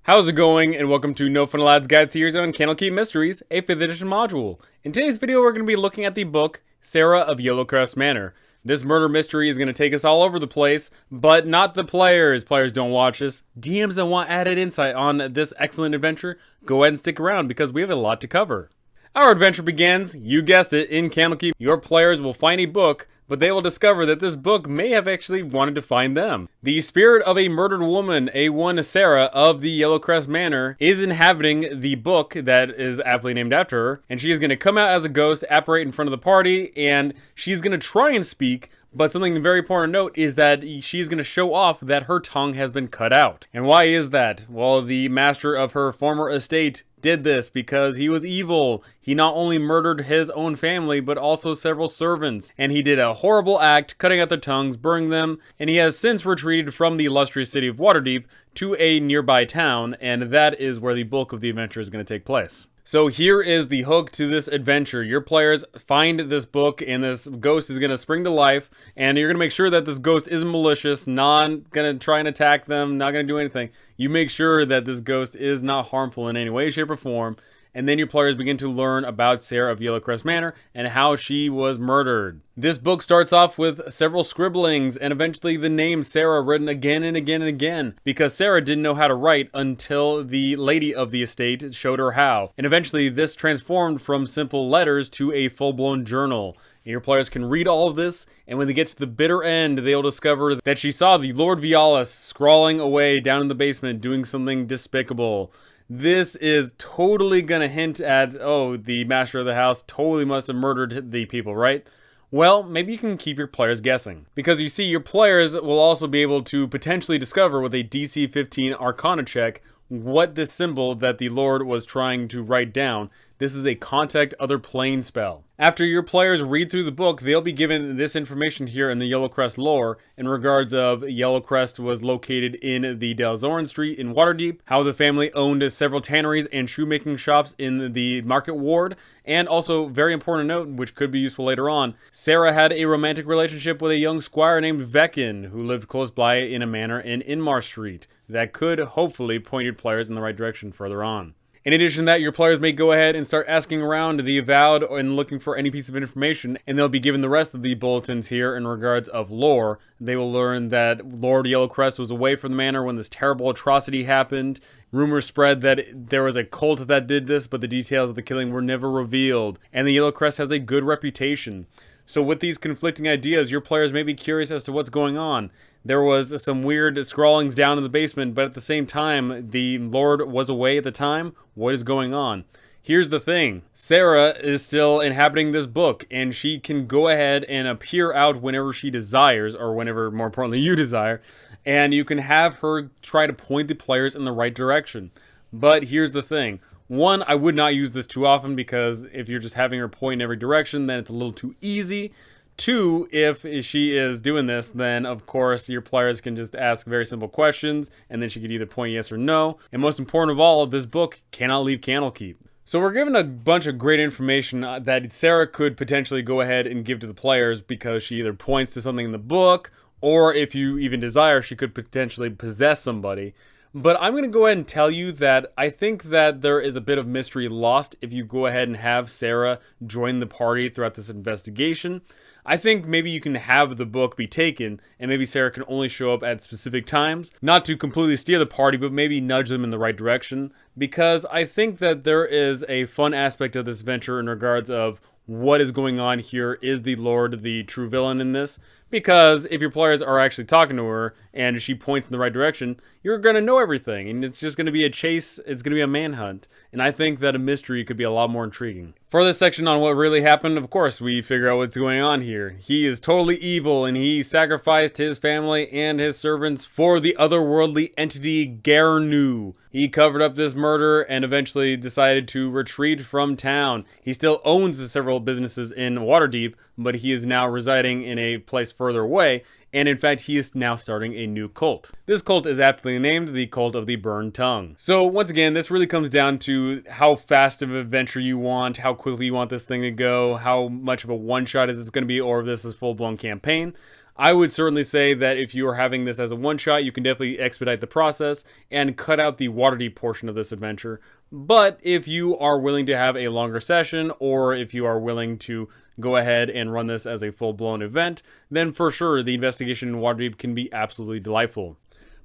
How's it going, and welcome to No Fun Allowed's Guide Series on Candlekeep Mysteries, a 5th edition module. In today's video, we're going to be looking at the book, Sarah of Yellowcrest Manor. This murder mystery is going to take us all over the place, but not the players. Players don't watch this. DMs that want added insight on this excellent adventure, go ahead and stick around because we have a lot to cover. Our adventure begins, you guessed it, in Candlekeep. Your players will find a book, but they will discover that this book may have actually wanted to find them. The spirit of a murdered woman, a one Sarah of the Yellowcrest Manor, is inhabiting the book that is aptly named after her, and she is going to come out as a ghost, apparate in front of the party, and she's going to try and speak, but something very important to note is that she's going to show off that her tongue has been cut out. And why is that? Well, the master of her former estate did this because he was evil. He not only murdered his own family, but also several servants. And he did a horrible act, cutting out their tongues, burning them, and he has since retreated from the illustrious city of Waterdeep to a nearby town, and that is where the bulk of the adventure is going to take place. So here is the hook to this adventure. Your players find this book and this ghost is going to spring to life, and you're going to make sure that this ghost isn't malicious, not going to try and attack them, not going to do anything. You make sure that this ghost is not harmful in any way, shape, or form, and then your players begin to learn about Sarah of Yellowcrest Manor and how she was murdered. This book starts off with several scribblings and eventually the name Sarah written again and again and again, because Sarah didn't know how to write until the lady of the estate showed her how. And eventually this transformed from simple letters to a full-blown journal. And your players can read all of this, and when they get to the bitter end, they'll discover that she saw the Lord Vialis scrawling away down in the basement doing something despicable. This is totally gonna hint at, oh, the master of the house totally must have murdered the people, right? Well, maybe you can keep your players guessing. Because you see, your players will also be able to potentially discover with a DC 15 Arcana check what this symbol that the Lord was trying to write down. This is a contact other plane spell. After your players read through the book, they'll be given this information here in the Yellowcrest lore in regards of Yellowcrest was located in the Dalzoran Street in Waterdeep, how the family owned several tanneries and shoemaking shops in the Market Ward, and also, very important note, which could be useful later on, Sarah had a romantic relationship with a young squire named Vekin, who lived close by in a manor in Inmar Street. That could hopefully point your players in the right direction further on. In addition to that, your players may go ahead and start asking around the Avowed and looking for any piece of information, and they'll be given the rest of the bulletins here in regards of lore. They will learn that Lord Yellowcrest was away from the manor when this terrible atrocity happened. Rumors spread that there was a cult that did this, but the details of the killing were never revealed, and the Yellowcrest has a good reputation. So with these conflicting ideas, your players may be curious as to what's going on. There was some weird scrawlings down in the basement, but at the same time, the Lord was away at the time. What is going on? Here's the thing. Sarah is still inhabiting this book, and she can go ahead and appear out whenever she desires, or whenever, more importantly, you desire, and you can have her try to point the players in the right direction. But here's the thing. One, I would not use this too often because if you're just having her point in every direction, then it's a little too easy. Two, if she is doing this, then of course your players can just ask very simple questions and then she could either point yes or no. And most important of all, this book cannot leave Candlekeep. So we're given a bunch of great information that Sarah could potentially go ahead and give to the players because she either points to something in the book, or if you even desire, she could potentially possess somebody. But I'm going to go ahead and tell you that I think that there is a bit of mystery lost if you go ahead and have Sarah join the party throughout this investigation. I think maybe you can have the book be taken, and maybe Sarah can only show up at specific times, not to completely steer the party, but maybe nudge them in the right direction, because I think that there is a fun aspect of this venture in regards of what is going on here. Is the Lord the true villain in this? Because if your players are actually talking to her and she points in the right direction, you're going to know everything, and it's just going to be a chase, it's going to be a manhunt, and I think that a mystery could be a lot more intriguing. For this section on what really happened, of course, we figure out what's going on here. He is totally evil, and he sacrificed his family and his servants for the otherworldly entity Garnu. He covered up this murder and eventually decided to retreat from town. He still owns several businesses in Waterdeep, but he is now residing in a place further away, and in fact he is now starting a new cult. This cult is aptly named the Cult of the Burned Tongue. So once again, this really comes down to how fast of an adventure you want, how quickly you want this thing to go, how much of a one-shot is this going to be, or if this is full-blown campaign. I would certainly say that if you are having this as a one-shot, you can definitely expedite the process and cut out the Waterdeep portion of this adventure. But if you are willing to have a longer session, or if you are willing to go ahead and run this as a full-blown event, then for sure the investigation in Waterdeep can be absolutely delightful.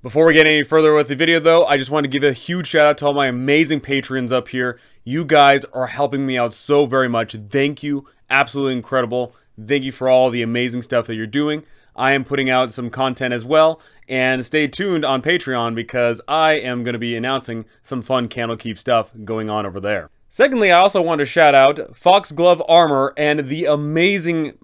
Before we get any further with the video though, I just want to give a huge shout out to all my amazing patrons up here. You guys are helping me out so very much. Thank you. Absolutely incredible. Thank you for all the amazing stuff that you're doing. I am putting out some content as well, and stay tuned on Patreon because I am going to be announcing some fun Candlekeep stuff going on over there. Secondly, I also want to shout out Foxglove Armor and the amazing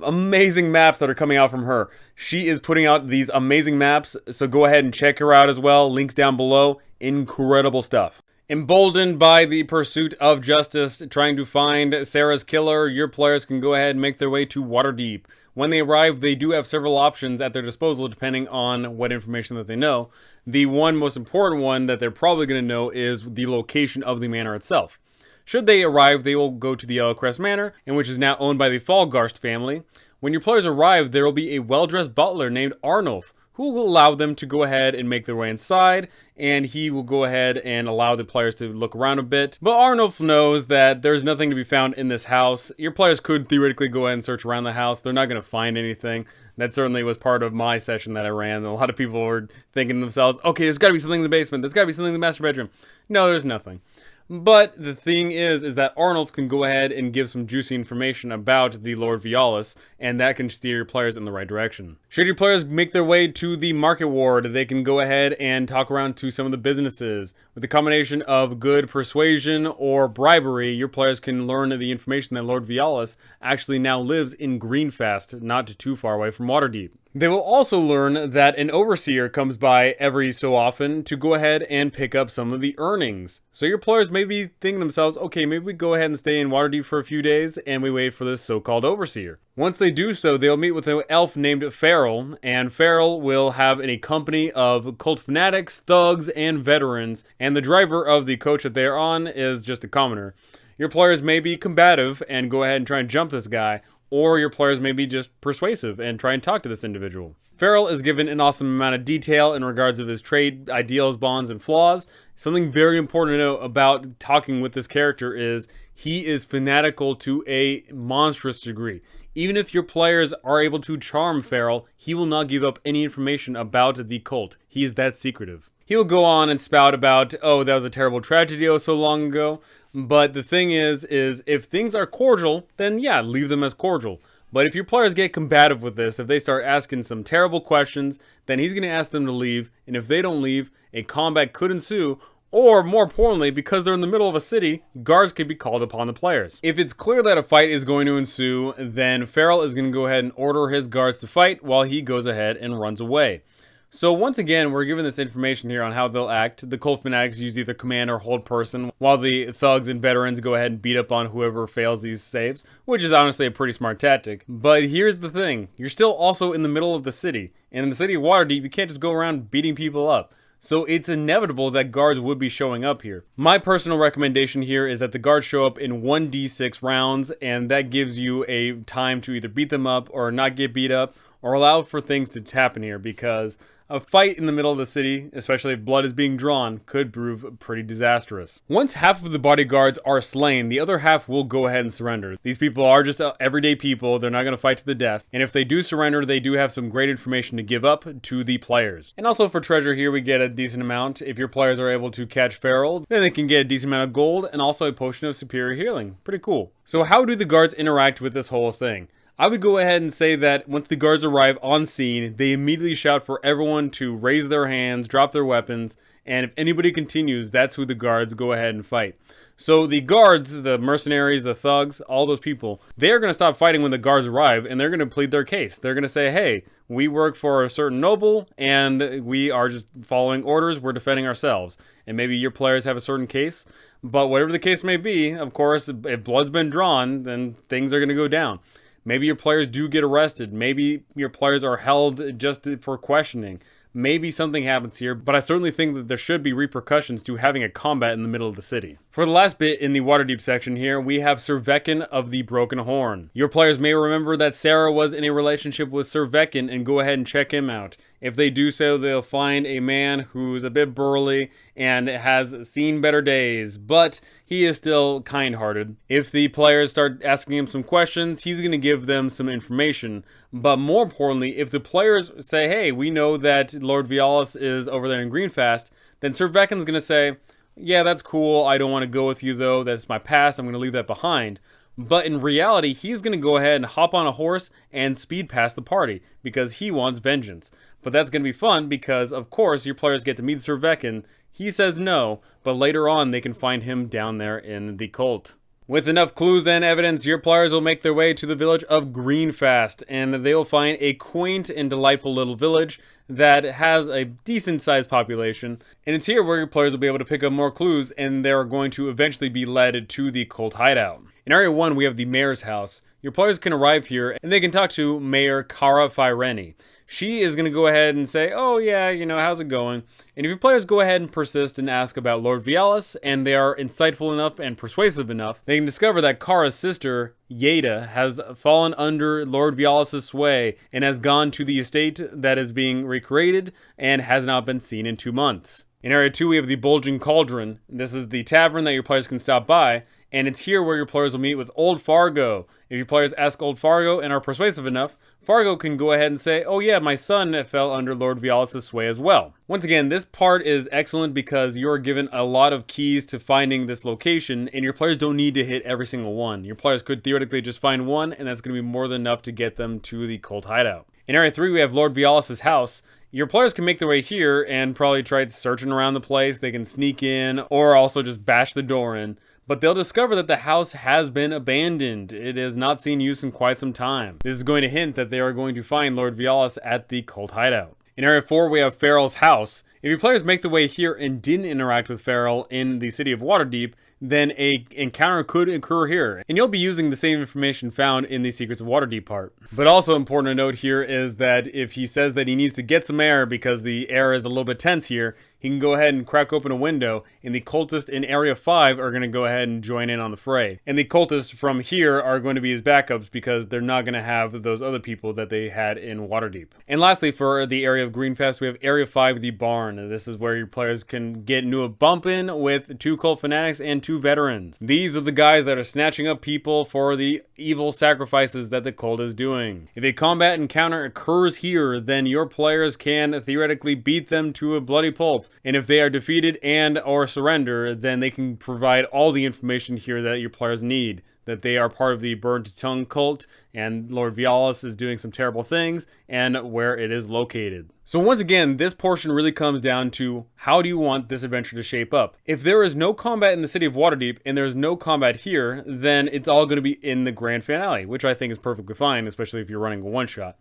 maps that are coming out from her. She is putting out these amazing maps, so go ahead and check her out as well. Links down below. Incredible stuff. Emboldened by the pursuit of justice, trying to find Sarah's killer, your players can go ahead and make their way to Waterdeep. When they arrive, they do have several options at their disposal depending on what information that they know. The one most important one that they're probably going to know is the location of the manor itself. Should they arrive, they will go to the Yellowcrest Manor, and which is now owned by the Fallgarst family. When your players arrive, there will be a well-dressed butler named Arnulf, who will allow them to go ahead and make their way inside, and he will go ahead and allow the players to look around a bit. But Arnulf knows that there's nothing to be found in this house. Your players could theoretically go ahead and search around the house. They're not going to find anything. That certainly was part of my session that I ran. A lot of people were thinking to themselves, okay, there's got to be something in the basement. There's got to be something in the master bedroom. No, there's nothing. But the thing is that Arnulf can go ahead and give some juicy information about the Lord Vialis, and that can steer your players in the right direction. Should your players make their way to the market ward, they can go ahead and talk around to some of the businesses. With a combination of good persuasion or bribery, your players can learn the information that Lord Vialis actually now lives in Greenfast, not too far away from Waterdeep. They will also learn that an overseer comes by every so often to go ahead and pick up some of the earnings. So your players may be thinking to themselves, okay, maybe we go ahead and stay in Waterdeep for a few days and we wait for this so-called overseer. Once they do so, they'll meet with an elf named Farrell, and Farrell will have a company of cult fanatics, thugs, and veterans, and the driver of the coach that they're on is just a commoner. Your players may be combative and go ahead and try and jump this guy, or your players may be just persuasive and try and talk to this individual. Farrell is given an awesome amount of detail in regards of his trade, ideals, bonds, and flaws. Something very important to know about talking with this character is he is fanatical to a monstrous degree. Even if your players are able to charm Farrell, he will not give up any information about the cult. He is that secretive. He'll go on and spout about, oh, that was a terrible tragedy oh so long ago. But the thing is if things are cordial, then yeah, leave them as cordial. But if your players get combative with this, if they start asking some terrible questions, then he's going to ask them to leave. And if they don't leave, a combat could ensue. Or more importantly, because they're in the middle of a city, guards could be called upon the players. If it's clear that a fight is going to ensue, then Farrell is going to go ahead and order his guards to fight while he goes ahead and runs away. So once again, we're given this information here on how they'll act. The cult fanatics use either command or hold person, while the thugs and veterans go ahead and beat up on whoever fails these saves, which is honestly a pretty smart tactic. But here's the thing, you're still also in the middle of the city, and in the city of Waterdeep, you can't just go around beating people up. So it's inevitable that guards would be showing up here. My personal recommendation here is that the guards show up in 1d6 rounds, and that gives you a time to either beat them up or not get beat up, or allow for things to happen here, because a fight in the middle of the city, especially if blood is being drawn, could prove pretty disastrous. Once half of the bodyguards are slain, the other half will go ahead and surrender. These people are just everyday people. They're not going to fight to the death. And if they do surrender, they do have some great information to give up to the players. And also for treasure here, we get a decent amount. If your players are able to catch Farrell, then they can get a decent amount of gold and also a potion of superior healing. Pretty cool. So how do the guards interact with this whole thing? I would go ahead and say that once the guards arrive on scene, they immediately shout for everyone to raise their hands, drop their weapons, and if anybody continues, that's who the guards go ahead and fight. So the guards, the mercenaries, the thugs, all those people, they're going to stop fighting when the guards arrive, and they're going to plead their case. They're going to say, hey, we work for a certain noble, and we are just following orders, we're defending ourselves. And maybe your players have a certain case, but whatever the case may be, of course, if blood's been drawn, then things are going to go down. Maybe your players do get arrested. Maybe your players are held just for questioning. maybe something happens here, but I certainly think that there should be repercussions to having a combat in the middle of the city. For the last bit in the Waterdeep section here, we have Sir Veccan of the Broken Horn. Your players may remember that Sarah was in a relationship with Sir Veccan and go ahead and check him out. If they do so, they'll find a man who's a bit burly and has seen better days, but he is still kind-hearted. If the players start asking him some questions, he's going to give them some information. But more importantly, if the players say, hey, we know that Lord Vialis is over there in Greenfast, then Sir Veccan's going to say, yeah, that's cool. I don't want to go with you, though. That's my past. I'm going to leave that behind. But in reality, he's going to go ahead and hop on a horse and speed past the party because he wants vengeance. But that's going to be fun because, of course, your players get to meet Sir Veccan. He says no, but later on they can find him down there in the cult. With enough clues and evidence, your players will make their way to the village of Greenfast, and they will find a quaint and delightful little village that has a decent-sized population. And it's here where your players will be able to pick up more clues, and they're going to eventually be led to the cult hideout. In Area 1, we have the mayor's house. Your players can arrive here, and they can talk to Mayor Cara Fireni. She is going to go ahead and say, oh yeah, you know, how's it going? And if your players go ahead and persist and ask about Lord Vialis, and they are insightful enough and persuasive enough, they can discover that Cara's sister, Yeda, has fallen under Lord Vialis' sway and has gone to the estate that is being recreated and has not been seen in 2 months. In Area 2, we have the Bulging Cauldron. This is the tavern that your players can stop by, and it's here where your players will meet with Old Fargo. If your players ask Old Fargo and are persuasive enough, Fargo can go ahead and say, oh yeah, my son fell under Lord Vialis' sway as well. Once again, this part is excellent because you're given a lot of keys to finding this location, and your players don't need to hit every single one. Your players could theoretically just find one, and that's going to be more than enough to get them to the cult hideout. In Area 3, we have Lord Vialis' house. Your players can make their way here and probably try searching around the place. They can sneak in or also just bash the door in. But they'll discover that the house has been abandoned. It has not seen use in quite some time. This is going to hint that they are going to find Lord Vialis at the cult hideout. In Area 4, we have Farrell's house. If your players make their way here and didn't interact with Farrell in the city of Waterdeep, then an encounter could occur here, and you'll be using the same information found in the Secrets of Waterdeep part. But also important to note here is that if he says that he needs to get some air because the air is a little bit tense here, he can go ahead and crack open a window, and the cultists in Area 5 are going to go ahead and join in on the fray. And the cultists from here are going to be his backups because they're not going to have those other people that they had in Waterdeep. And lastly, for the area of Greenfast, we have Area 5, the barn. This is where your players can get into a bump in with 2 cult fanatics and 2 veterans. These are the guys that are snatching up people for the evil sacrifices that the cult is doing. If a combat encounter occurs here, then your players can theoretically beat them to a bloody pulp. And if they are defeated and or surrender, then they can provide all the information here that your players need. That they are part of the Burned Tongue cult, and Lord Vialis is doing some terrible things, and where it is located. So once again, this portion really comes down to how do you want this adventure to shape up? If there is no combat in the city of Waterdeep, and there's no combat here, then it's all going to be in the grand finale, which I think is perfectly fine, especially if you're running a one-shot.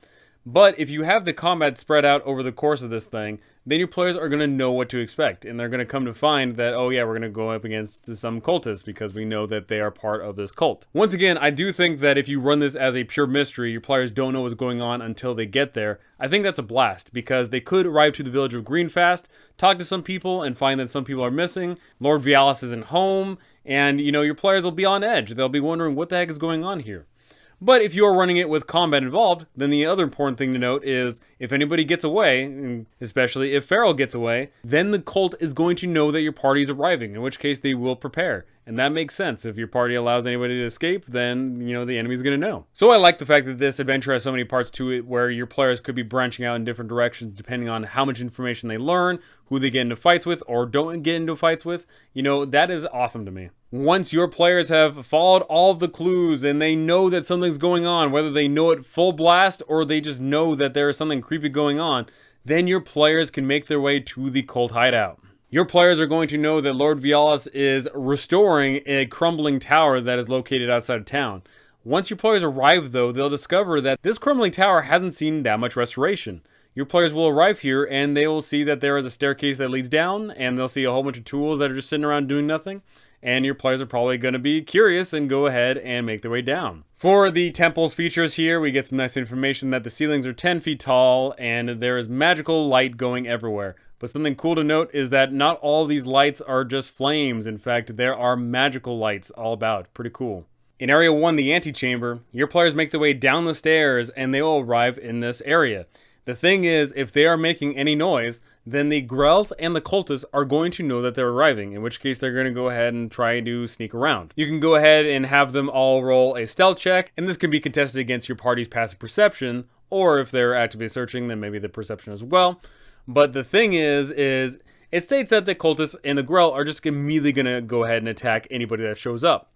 But if you have the combat spread out over the course of this thing, then your players are going to know what to expect. And they're going to come to find that, oh yeah, we're going to go up against some cultists because we know that they are part of this cult. Once again, I do think that if you run this as a pure mystery, your players don't know what's going on until they get there. I think that's a blast because they could arrive to the village of Greenfast, talk to some people and find that some people are missing. Lord Vialis isn't home, and you know, your players will be on edge. They'll be wondering what the heck is going on here. But if you're running it with combat involved, then the other important thing to note is if anybody gets away, especially if Farrell gets away, then the cult is going to know that your party is arriving, in which case they will prepare. And that makes sense. If your party allows anybody to escape, then, you know, the enemy's going to know. So I like the fact that this adventure has so many parts to it where your players could be branching out in different directions depending on how much information they learn, who they get into fights with or don't get into fights with. You know, that is awesome to me. Once your players have followed all of the clues and they know that something's going on, whether they know it full blast or they just know that there is something creepy going on, then your players can make their way to the cult hideout. Your players are going to know that Lord Vialis is restoring a crumbling tower that is located outside of town. Once your players arrive though, they'll discover that this crumbling tower hasn't seen that much restoration. your players will arrive here and they will see that there is a staircase that leads down, and they'll see a whole bunch of tools that are just sitting around doing nothing. And your players are probably going to be curious and go ahead and make their way down. For the temple's features here, we get some nice information that the ceilings are 10 feet tall and there is magical light going everywhere. But something cool to note is that not all these lights are just flames. In fact, there are magical lights all about. Pretty cool. In Area 1, the antechamber, your players make their way down the stairs and they will arrive in this area. The thing is, if they are making any noise, then the Grells and the cultists are going to know that they're arriving, in which case they're going to go ahead and try to sneak around. You can go ahead and have them all roll a stealth check, and this can be contested against your party's passive perception, or if they're actively searching, then maybe the perception as well. But the thing is it states that the cultists and the Grell are just immediately going to go ahead and attack anybody that shows up.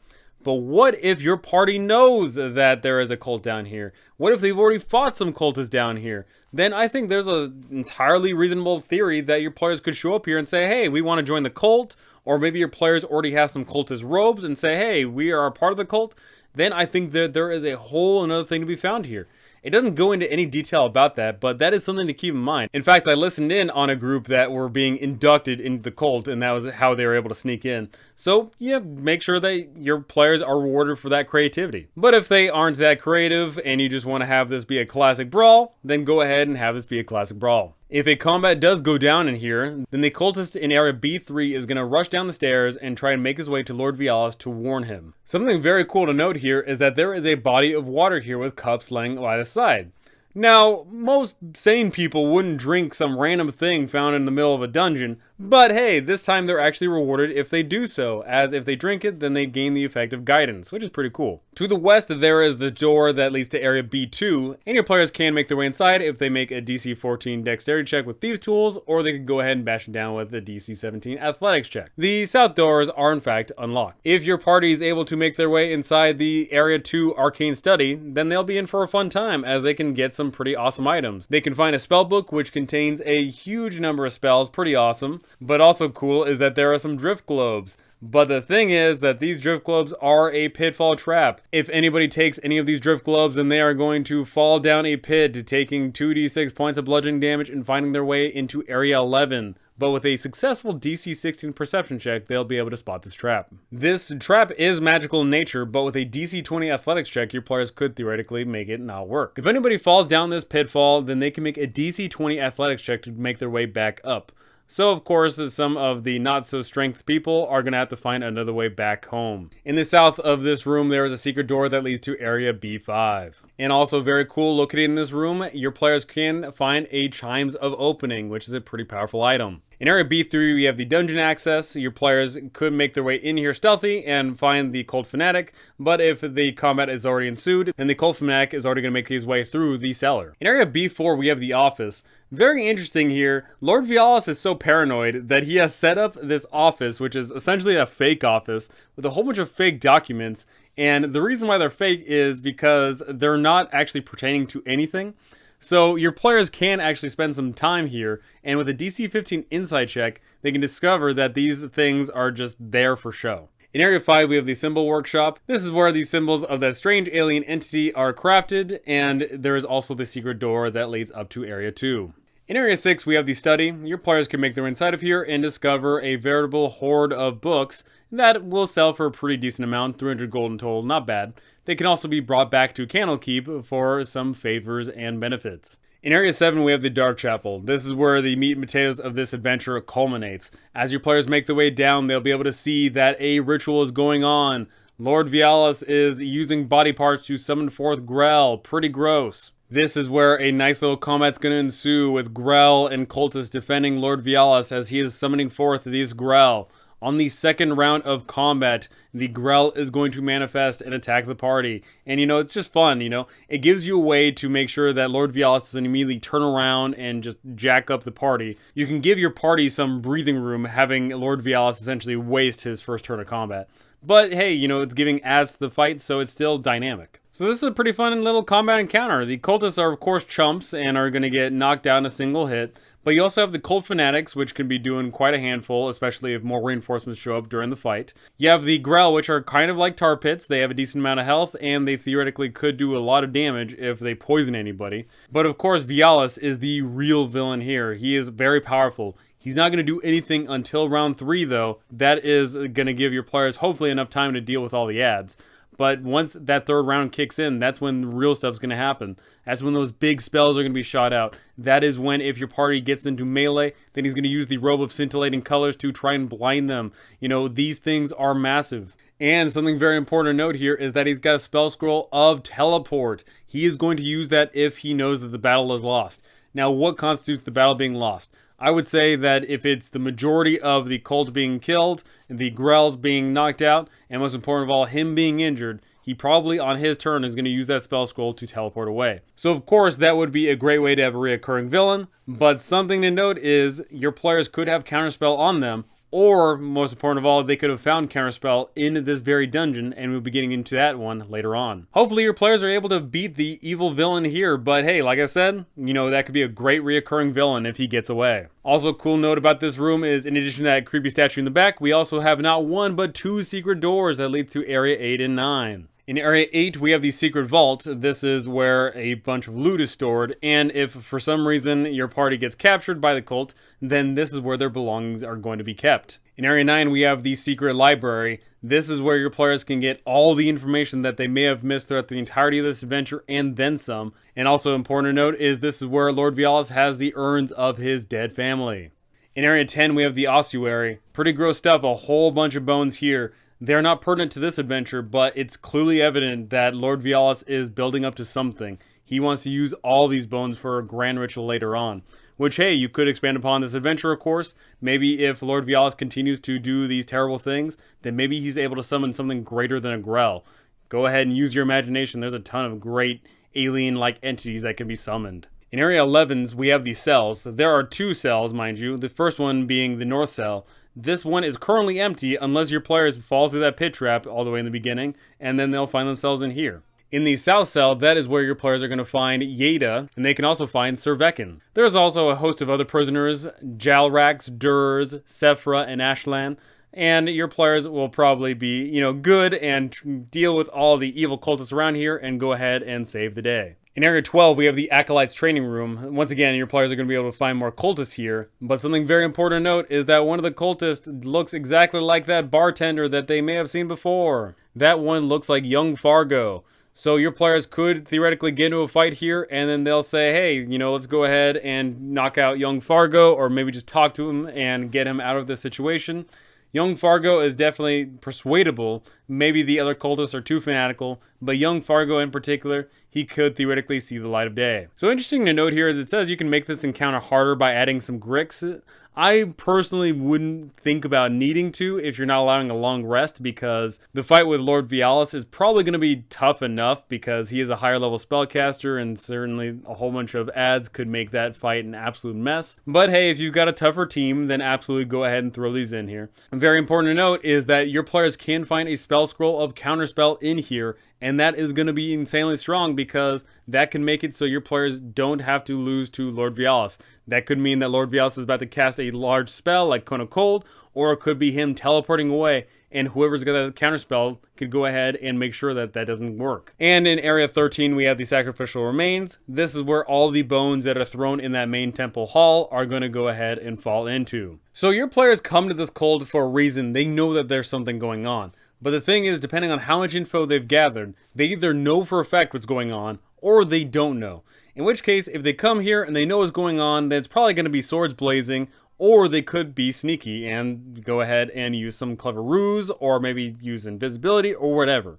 But what if your party knows that there is a cult down here? What if they've already fought some cultists down here? Then I think there's an entirely reasonable theory that your players could show up here and say, hey, we want to join the cult. Or maybe your players already have some cultist robes and say, hey, we are a part of the cult. Then I think that there is a whole another thing to be found here. It doesn't go into any detail about that, but that is something to keep in mind. In fact, I listened in on a group that were being inducted into the cult, and that was how they were able to sneak in. So, yeah, make sure that your players are rewarded for that creativity. But if they aren't that creative, and you just want to have this be a classic brawl, then go ahead and have this be a classic brawl. If a combat does go down in here, then the cultist in area B3 is going to rush down the stairs and try and make his way to Lord Vialis to warn him. Something very cool to note here is that there is a body of water here with cups laying by the side. Now, most sane people wouldn't drink some random thing found in the middle of a dungeon, but hey, this time they're actually rewarded if they do so, as if they drink it, then they gain the effect of guidance, which is pretty cool. To the west, there is the door that leads to area B2, and your players can make their way inside if they make a DC 14 dexterity check with thieves tools, or they could go ahead and bash it down with a DC 17 athletics check. The south doors are in fact unlocked. If your party is able to make their way inside the area 2 arcane study, then they'll be in for a fun time, as they can get some pretty awesome items. They can find a spell book which contains a huge number of spells, pretty awesome, but also cool is that there are some drift globes. But the thing is that these drift globes are a pitfall trap. If anybody takes any of these drift globes, then they are going to fall down a pit, taking 2d6 points of bludgeoning damage and finding their way into area 11. But with a successful DC 16 perception check, they'll be able to spot this trap. This trap is magical in nature, but with a DC 20 athletics check, your players could theoretically make it not work. If anybody falls down this pitfall, then they can make a DC 20 athletics check to make their way back up. So, of course, some of the not-so-strength people are going to have to find another way back home. In the south of this room, there is a secret door that leads to area B5. And also very cool, located in this room, your players can find a Chimes of Opening, which is a pretty powerful item. In area B3, we have the dungeon access. Your players could make their way in here stealthy and find the cult fanatic, but if the combat is already ensued, then the cult fanatic is already going to make his way through the cellar. In area B4, we have the office. Very interesting here, Lord Vialis is so paranoid that he has set up this office, which is essentially a fake office, with a whole bunch of fake documents, and the reason why they're fake is because they're not actually pertaining to anything. So your players can actually spend some time here, and with a DC 15 insight check, they can discover that these things are just there for show. In Area 5, we have the Symbol Workshop. This is where the symbols of that strange alien entity are crafted, and there is also the secret door that leads up to Area 2. In Area 6, we have the Study. Your players can make their way inside of here and discover a veritable hoard of books that will sell for a pretty decent amount, 300 gold in total, not bad. They can also be brought back to Candlekeep for some favors and benefits. In Area 7, we have the Dark Chapel. This is where the meat and potatoes of this adventure culminates. As your players make their way down, they'll be able to see that a ritual is going on. Lord Vialis is using body parts to summon forth Grell. Pretty gross. This is where a nice little combat's going to ensue, with Grell and cultists defending Lord Vialis as he is summoning forth these Grell. On the second round of combat, the Grell is going to manifest and attack the party. And, it's just fun, It gives you a way to make sure that Lord Vialis doesn't immediately turn around and just jack up the party. You can give your party some breathing room, having Lord Vialis essentially waste his first turn of combat. But, hey, it's giving adds to the fight, so it's still dynamic. So this is a pretty fun little combat encounter. The cultists are, of course, chumps and are going to get knocked down in a single hit. But you also have the Cult Fanatics, which can be doing quite a handful, especially if more reinforcements show up during the fight. You have the Grell, which are kind of like tar pits. They have a decent amount of health, and they theoretically could do a lot of damage if they poison anybody. But of course, Vialis is the real villain here. He is very powerful. He's not going to do anything until round 3, though. That is going to give your players hopefully enough time to deal with all the ads. But once that 3rd round kicks in, that's when the real stuff's going to happen. That's when those big spells are going to be shot out. That is when, if your party gets into melee, then he's going to use the Robe of Scintillating Colors to try and blind them. You know, these things are massive. And something very important to note here is that he's got a spell scroll of Teleport. He is going to use that if he knows that the battle is lost. Now, what constitutes the battle being lost? I would say that if it's the majority of the cult being killed, the Grells being knocked out, and most important of all, him being injured, he probably on his turn is going to use that spell scroll to teleport away. So of course that would be a great way to have a reoccurring villain, but something to note is your players could have counterspell on them, or most important of all, they could have found counterspell in this very dungeon, and we'll be getting into that one later on. Hopefully your players are able to beat the evil villain here, but hey, like I said, you know, that could be a great reoccurring villain if he gets away. Also, cool note about this room is, in addition to that creepy statue in the back, we also have not 1 but 2 secret doors that lead to Area 8 and 9. In Area 8, we have the Secret Vault. This is where a bunch of loot is stored, and if for some reason your party gets captured by the cult, then this is where their belongings are going to be kept. In Area 9, we have the Secret Library. This is where your players can get all the information that they may have missed throughout the entirety of this adventure, and then some. And also important to note is this is where Lord Vialis has the urns of his dead family. In Area 10, we have the Ossuary. Pretty gross stuff, a whole bunch of bones here. They're not pertinent to this adventure, but it's clearly evident that Lord Vialis is building up to something. He wants to use all these bones for a grand ritual later on. Which, hey, you could expand upon this adventure, of course. Maybe if Lord Vialis continues to do these terrible things, then maybe he's able to summon something greater than a Grell. Go ahead and use your imagination. There's a ton of great alien-like entities that can be summoned. In Area 11s, we have these cells. There are 2 cells, mind you. The first one being the North Cell. This one is currently empty unless your players fall through that pit trap all the way in the beginning, and then they'll find themselves in here. In the South Cell, that is where your players are going to find Yeda, and they can also find Sir Vekin. There's also a host of other prisoners, Jalrax, Durs, Sephra, and Ashlan, and your players will probably be, you know, good and deal with all the evil cultists around here and go ahead and save the day. In Area 12, we have the Acolytes Training Room. Once again, your players are going to be able to find more cultists here, but something very important to note is that one of the cultists looks exactly like that bartender that they may have seen before. That one looks like young Fargo. So your players could theoretically get into a fight here, and then they'll say, hey, you know, let's go ahead and knock out young Fargo, or maybe just talk to him and get him out of the situation. Young Fargo is definitely persuadable. Maybe the other cultists are too fanatical, but young Fargo in particular, he could theoretically see the light of day. So interesting to note here is it says you can make this encounter harder by adding some Grix. I personally wouldn't think about needing to if you're not allowing a long rest, because the fight with Lord Vialis is probably going to be tough enough because he is a higher level spellcaster, and certainly a whole bunch of ads could make that fight an absolute mess. But hey, if you've got a tougher team, then absolutely go ahead and throw these in here. Very important to note is that your players can find a spell scroll of counterspell in here, and that is going to be insanely strong because that can make it so your players don't have to lose to Lord Vialis. That could mean that Lord Vialis is about to cast a large spell like Cone of Cold, or it could be him teleporting away, and whoever's got that counterspell could go ahead and make sure that that doesn't work. And in Area 13, we have the Sacrificial Remains. This is where all the bones that are thrown in that main temple hall are going to go ahead and fall into. So your players come to this cult for a reason. They know that there's something going on. But the thing is, depending on how much info they've gathered, they either know for a fact what's going on, or they don't know. In which case, if they come here and they know what's going on, then it's probably going to be swords blazing, or they could be sneaky and go ahead and use some clever ruse, or maybe use invisibility, or whatever.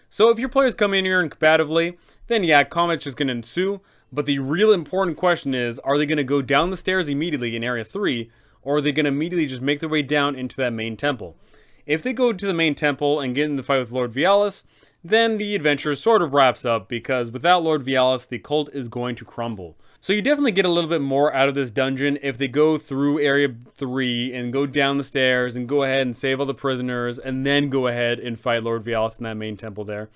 So if your players come in here incompatibly, then yeah, combat's just going to ensue. But the real important question is, are they going to go down the stairs immediately in Area 3, or are they going to immediately just make their way down into that main temple? If they go to the main temple and get in the fight with Lord Vialis, then the adventure sort of wraps up, because without Lord Vialis, the cult is going to crumble. So you definitely get a little bit more out of this dungeon if they go through Area 3 and go down the stairs and go ahead and save all the prisoners and then go ahead and fight Lord Vialis in that main temple there.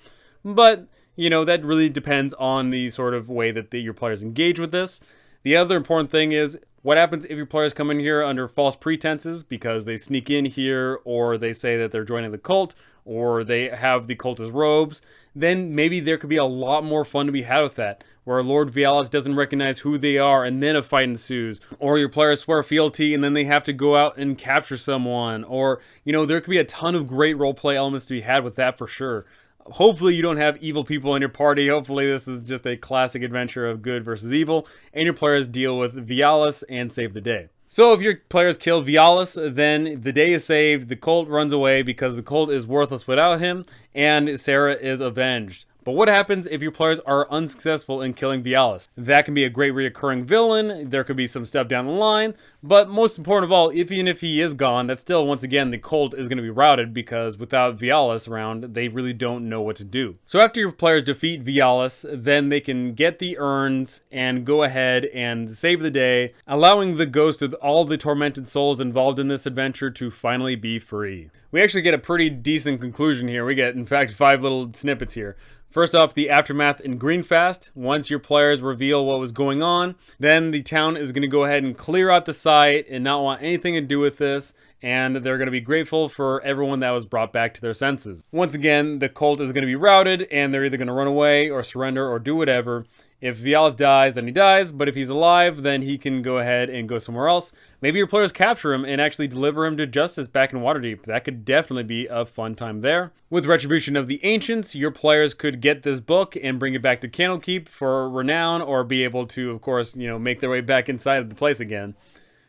But, you know, that really depends on the sort of way that your players engage with this. The other important thing is, What happens if your players come in here under false pretenses because they sneak in here, or they say that they're joining the cult, or they have the cultist robes? Then maybe there could be a lot more fun to be had with that, where Lord Vialis doesn't recognize who they are and then a fight ensues. Or your players swear fealty and then they have to go out and capture someone. Or, you know, there could be a ton of great roleplay elements to be had with that for sure. Hopefully you don't have evil people in your party. Hopefully this is just a classic adventure of good versus evil, and your players deal with Vialis and save the day. So if your players kill Vialis, then the day is saved, the cult runs away because the cult is worthless without him, and Sarah is avenged. But what happens if your players are unsuccessful in killing Vialis? That can be a great reoccurring villain, there could be some stuff down the line, but most important of all, even if he is gone, that's still, once again, the cult is going to be routed, because without Vialis around, they really don't know what to do. So after your players defeat Vialis, then they can get the urns and go ahead and save the day, allowing the ghost of all the tormented souls involved in this adventure to finally be free. We actually get a pretty decent conclusion here. We get, in fact, 5 little snippets here. First off, the aftermath in Greenfast. Once your players reveal what was going on, then the town is going to go ahead and clear out the site and not want anything to do with this, and they're going to be grateful for everyone that was brought back to their senses. Once again, the cult is going to be routed, and they're either going to run away or surrender or do whatever. If Vialis dies, then he dies, but if he's alive, then he can go ahead and go somewhere else. Maybe your players capture him and actually deliver him to justice back in Waterdeep. That could definitely be a fun time there. With Retribution of the Ancients, your players could get this book and bring it back to Candlekeep for renown, or be able to, of course, you know, make their way back inside of the place again.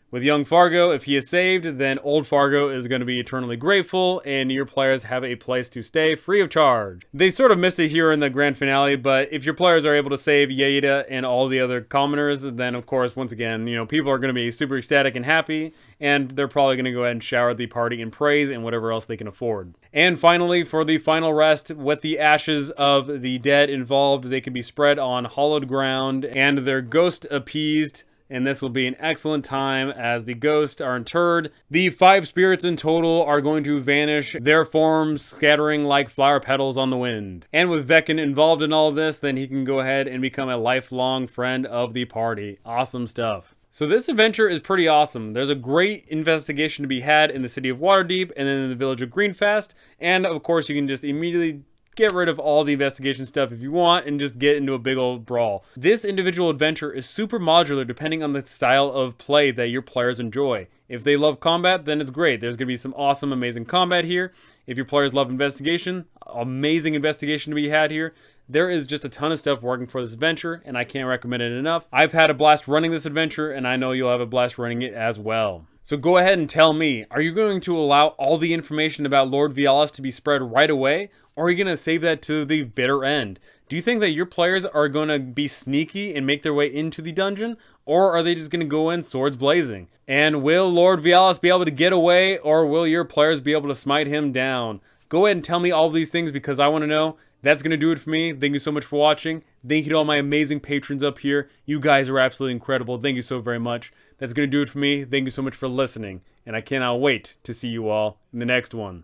With young Fargo, if he is saved, then old Fargo is going to be eternally grateful, and your players have a place to stay free of charge. They sort of missed it here in the grand finale, but if your players are able to save Yaida and all the other commoners, then of course, once again, you know, people are going to be super ecstatic and happy, and they're probably going to go ahead and shower the party in praise and whatever else they can afford. And finally, for the final rest, with the ashes of the dead involved, they can be spread on hallowed ground and their ghost appeased. And this will be an excellent time as the ghosts are interred. The 5 spirits in total are going to vanish, their forms scattering like flower petals on the wind. And with Veckin involved in all of this, then he can go ahead and become a lifelong friend of the party. Awesome stuff. So this adventure is pretty awesome. There's a great investigation to be had in the city of Waterdeep and then in the village of Greenfast. And of course you can just immediately get rid of all the investigation stuff if you want and just get into a big old brawl. This individual adventure is super modular depending on the style of play that your players enjoy. If they love combat, then it's great. There's going to be some awesome, amazing combat here. If your players love investigation, amazing investigation to be had here. There is just a ton of stuff working for this adventure, and I can't recommend it enough. I've had a blast running this adventure, and I know you'll have a blast running it as well. So go ahead and tell me, are you going to allow all the information about Lord Vialis to be spread right away, or are you going to save that to the bitter end? Do you think that your players are going to be sneaky and make their way into the dungeon, or are they just going to go in swords blazing? And will Lord Vialis be able to get away, or will your players be able to smite him down? Go ahead and tell me all of these things because I want to know. That's going to do it for me. Thank you so much for watching. Thank you to all my amazing patrons up here. You guys are absolutely incredible. Thank you so very much. That's going to do it for me. Thank you so much for listening. And I cannot wait to see you all in the next one.